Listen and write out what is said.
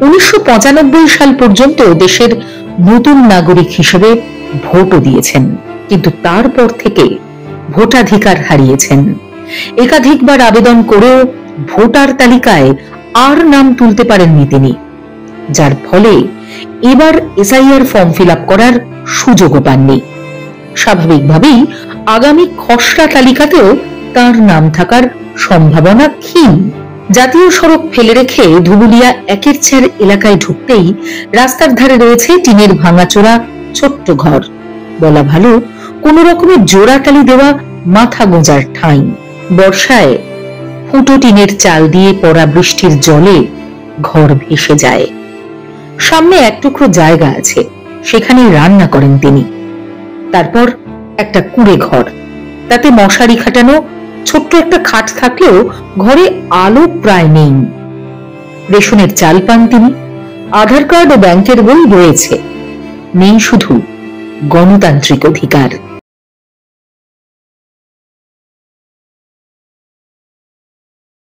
1995 সাল পর্যন্ত দেশের নতুন নাগরিক হিসেবে ভোটও দিয়েছেন, কিন্তু তারপর থেকে ভোটাধিকার হারিয়েছেন। একাধিকবার আবেদন করেও ভোটার তালিকায় আর নাম তুলতে পারেননি তিনি, যার ফলে এবার এসআইআর ফর্ম ফিল আপ করার সুযোগও পাননি। স্বাভাবিকভাবেই আগামী খসড়া তালিকাতেও তার নাম থাকার সম্ভাবনা ক্ষীণ। জাতীয় সড়ক ফেলে রেখে ধুবুলিয়া একের চের এলাকায় ঢুকতেই রাস্তার ধারে রয়েছে টিনের ভাঙাচোরা ছোট্ট ঘর, বলা ভালো কোন রকমের জোড়াতালি দেওয়া মাথা গোঁজার ঠাঁই। বর্ষায় ফুটো টিনের চাল দিয়ে পড়া বৃষ্টির জলে ঘর ভেসে যায়। সামনে এক টুকরো জায়গা আছে, সেখানে রান্না করেন তিনি। তারপর একটা কুঁড়ে ঘর, তাতে মশারি খাটানো ছোট্ট একটা খাট থাকলেও ঘরে আলো প্রায় নেই। রেশনের চাল পান তিনি, আধার কার্ড ও ব্যাংকের বই রয়েছে, নেই শুধু গণতান্ত্রিক অধিকার।